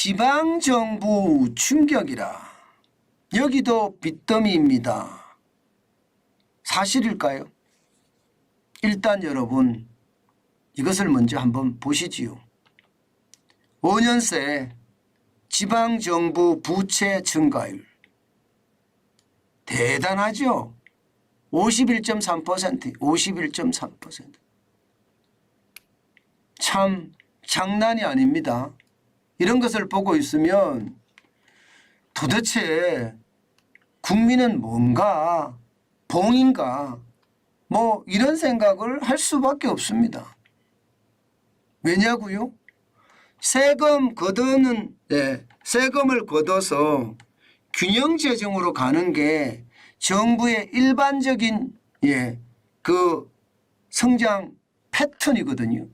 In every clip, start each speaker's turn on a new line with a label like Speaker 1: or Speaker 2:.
Speaker 1: 지방정부 충격이라. 여기도 빚더미입니다. 사실일까요? 일단 여러분 이것을 먼저 한번 보시지요. 5년 새 지방정부 부채 증가율 대단하죠. 51.3%, 51.3%. 참 장난이 아닙니다. 이런 것을 보고 있으면 도대체 국민은 뭔가 봉인가 뭐 이런 생각을 할 수밖에 없습니다. 왜냐고요? 세금 걷어는 세금을 걷어서 균형재정으로 가는 게 정부의 일반적인 그 성장 패턴이거든요.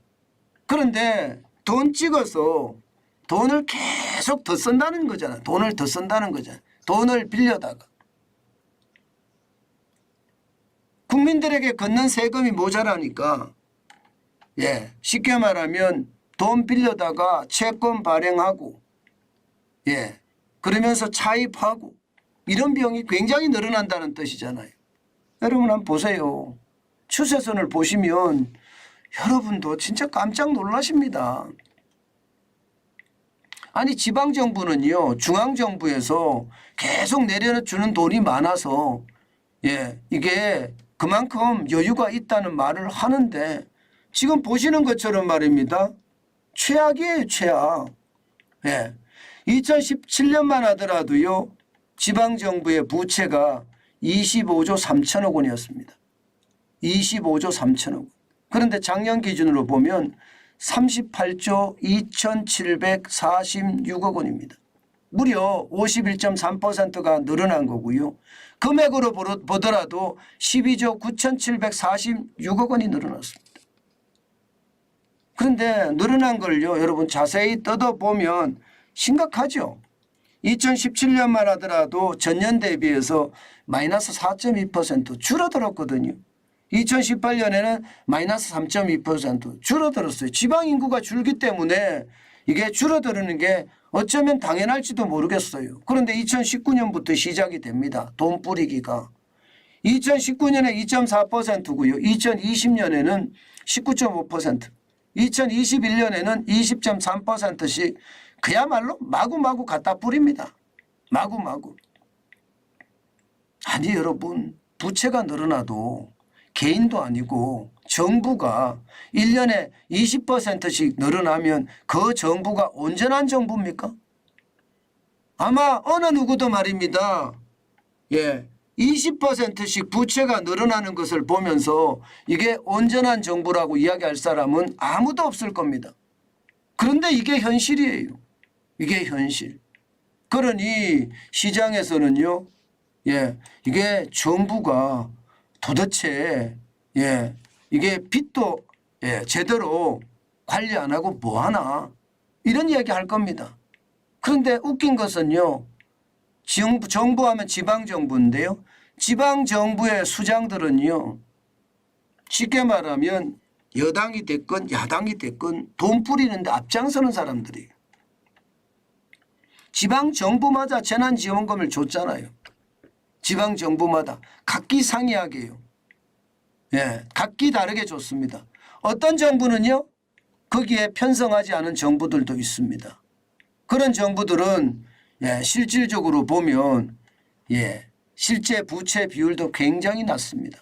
Speaker 1: 그런데 돈 찍어서 돈을 계속 더 쓴다는 거잖아. 돈을 더 쓴다는 거잖아. 돈을 빌려다가. 국민들에게 걷는 세금이 모자라니까 쉽게 말하면 돈 빌려다가 채권 발행하고 그러면서 차입하고 이런 비용이 굉장히 늘어난다는 뜻이잖아요. 여러분 한번 보세요. 추세선을 보시면 여러분도 진짜 깜짝 놀라십니다. 아니 지방정부는요 중앙정부에서 계속 내려주는 돈이 많아서 이게 그만큼 여유가 있다는 말을 하는데 지금 보시는 것처럼 말입니다. 최악이에요. 최악. 2017년만 하더라도요 지방정부의 부채가 25조 3천억 원이었습니다. 25조 3천억 원. 그런데 작년 기준으로 보면 38조 2,746억 원입니다. 무려 51.3%가 늘어난 거고요. 금액으로 보더라도 12조 9,746억 원이 늘어났습니다. 그런데 늘어난 걸요 여러분 자세히 뜯어보면 심각하죠. 2017년만 하더라도 전년 대비해서 마이너스 4.2% 줄어들었거든요. 2018년에는 마이너스 3.2% 줄어들었어요. 지방인구가 줄기 때문에 이게 줄어드는 게 어쩌면 당연할지도 모르겠어요. 그런데 2019년부터 시작이 됩니다. 돈 뿌리기가. 2019년에 2.4%고요. 2020년에는 19.5%, 2021년에는 20.3%씩 그야말로 마구마구 갖다 뿌립니다. 마구마구. 아니 여러분 부채가 늘어나도 개인도 아니고 정부가 1년에 20%씩 늘어나면 그 정부가 온전한 정부입니까? 아마 어느 누구도 말입니다. 20%씩 부채가 늘어나는 것을 보면서 이게 온전한 정부라고 이야기할 사람은 아무도 없을 겁니다. 그런데 이게 현실이에요. 이게 현실. 그러니 시장에서는요. 이게 정부가 도대체 이게 빚도 제대로 관리 안 하고 뭐하나 이런 이야기 할 겁니다. 그런데 웃긴 것은요. 정부하면 지방정부인데요. 지방정부의 수장들은요. 쉽게 말하면 여당이 됐건 야당이 됐건 돈 뿌리는데 앞장서는 사람들이에요. 지방정부마다 재난지원금을 줬잖아요. 지방정부마다 각기 상이하게요. 각기 다르게 줬습니다. 어떤 정부는요. 거기에 편성하지 않은 정부들도 있습니다. 그런 정부들은 실질적으로 보면 실제 부채 비율도 굉장히 낮습니다.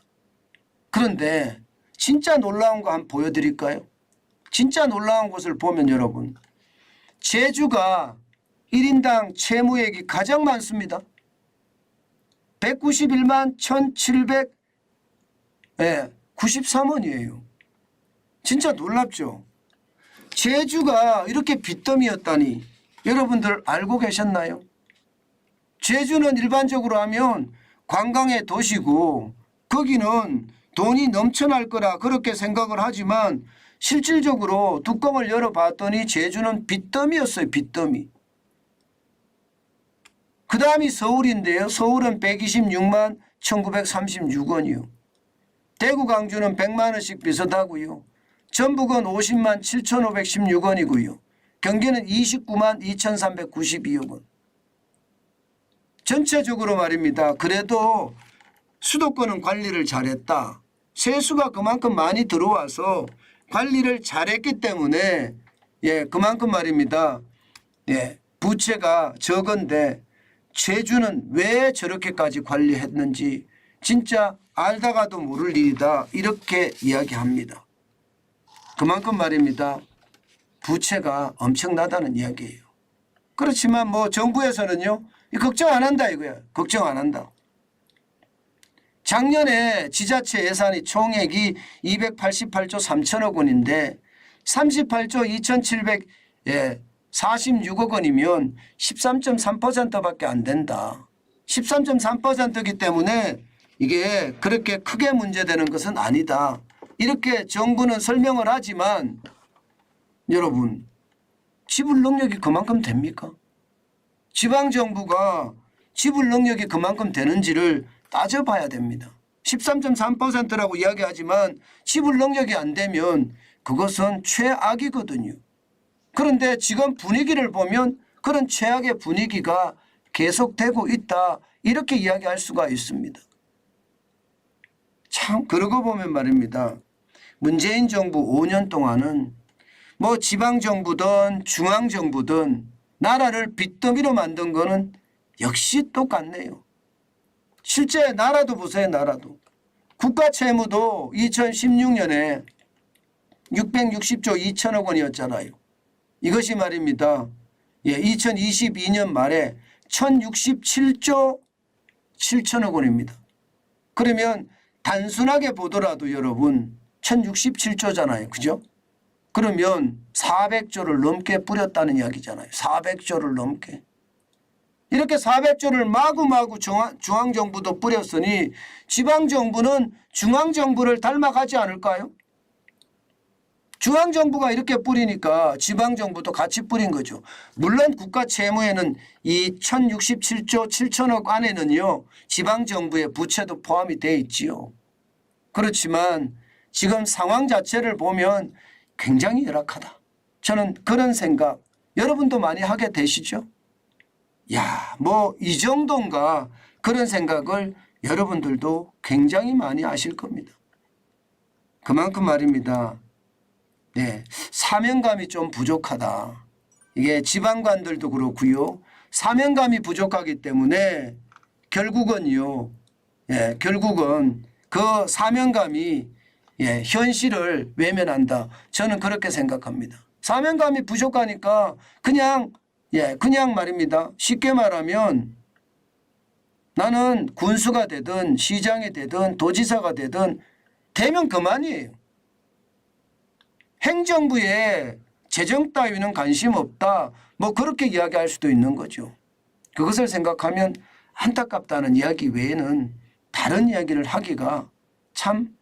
Speaker 1: 그런데 진짜 놀라운 거 한번 보여드릴까요? 진짜 놀라운 것을 보면 여러분 제주가 1인당 채무액이 가장 많습니다. 191만 1,793원이에요. 진짜 놀랍죠? 제주가 이렇게 빚더미였다니 여러분들 알고 계셨나요? 제주는 일반적으로 하면 관광의 도시고 거기는 돈이 넘쳐날 거라 그렇게 생각을 하지만 실질적으로 뚜껑을 열어봤더니 제주는 빚더미였어요. 빚더미. 그 다음이 서울인데요. 서울은 126만 1936원이요. 대구 강주는 100만 원씩 비슷하고요. 전북은 50만 7,516원이고요. 경기는 29만 2,392억 원. 전체적으로 말입니다. 그래도 수도권은 관리를 잘했다. 세수가 그만큼 많이 들어와서 관리를 잘했기 때문에 그만큼 말입니다. 부채가 적은데 제주는 왜 저렇게까지 관리했는지 진짜 알다가도 모를 일이다. 이렇게 이야기합니다. 그만큼 말입니다. 부채가 엄청나다는 이야기예요. 그렇지만 뭐 정부에서는요. 걱정 안 한다 이거야. 걱정 안 한다. 작년에 지자체 예산이 총액이 288조 3천억 원인데 38조 2,746억 원이면 13.3%밖에 안 된다. 13.3%이기 때문에 이게 그렇게 크게 문제되는 것은 아니다. 이렇게 정부는 설명을 하지만 여러분 지불 능력이 그만큼 됩니까? 지방정부가 지불 능력이 그만큼 되는지를 따져봐야 됩니다. 13.3%라고 이야기하지만 지불 능력이 안 되면 그것은 최악이거든요. 그런데 지금 분위기를 보면 그런 최악의 분위기가 계속되고 있다. 이렇게 이야기할 수가 있습니다. 참 그러고 보면 말입니다. 문재인 정부 5년 동안은 뭐 지방정부든 중앙정부든 나라를 빚더미로 만든 거는 역시 똑같네요. 실제 나라도 보세요. 나라도. 국가 채무도 2016년에 660조 2천억 원이었잖아요. 이것이 말입니다. 2022년 말에 1067조 7천억 원입니다. 그러면 단순하게 보더라도 여러분 1067조잖아요. 그죠? 그러면 400조를 넘게 뿌렸다는 이야기잖아요. 400조를 넘게. 이렇게 400조를 마구마구 중앙정부도 뿌렸으니 지방정부는 중앙정부를 닮아가지 않을까요? 중앙정부가 이렇게 뿌리니까 지방정부도 같이 뿌린 거죠. 물론 국가 채무에는 이 1067조 7천억 안에는요. 지방정부의 부채도 포함이 되어 있지요. 그렇지만 지금 상황 자체를 보면 굉장히 열악하다. 저는 그런 생각 여러분도 많이 하게 되시죠? 야, 뭐 이 정도인가 그런 생각을 여러분들도 굉장히 많이 하실 겁니다. 그만큼 말입니다. 사명감이 좀 부족하다. 이게 지방관들도 그렇고요. 사명감이 부족하기 때문에 결국은요. 결국은 그 사명감이 현실을 외면한다. 저는 그렇게 생각합니다. 사명감이 부족하니까 그냥 말입니다. 쉽게 말하면 나는 군수가 되든 시장이 되든 도지사가 되든 되면 그만이에요. 행정부에 재정 따위는 관심 없다. 뭐 그렇게 이야기할 수도 있는 거죠. 그것을 생각하면 안타깝다는 이야기 외에는 다른 이야기를 하기가 참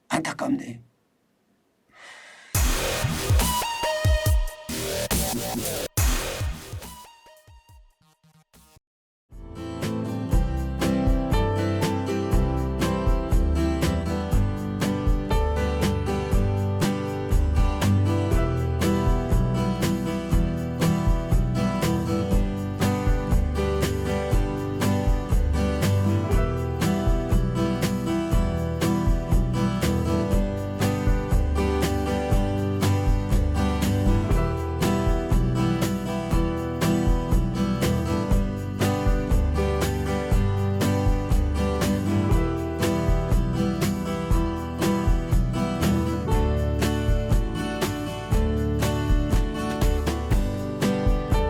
Speaker 1: 안타깝네요.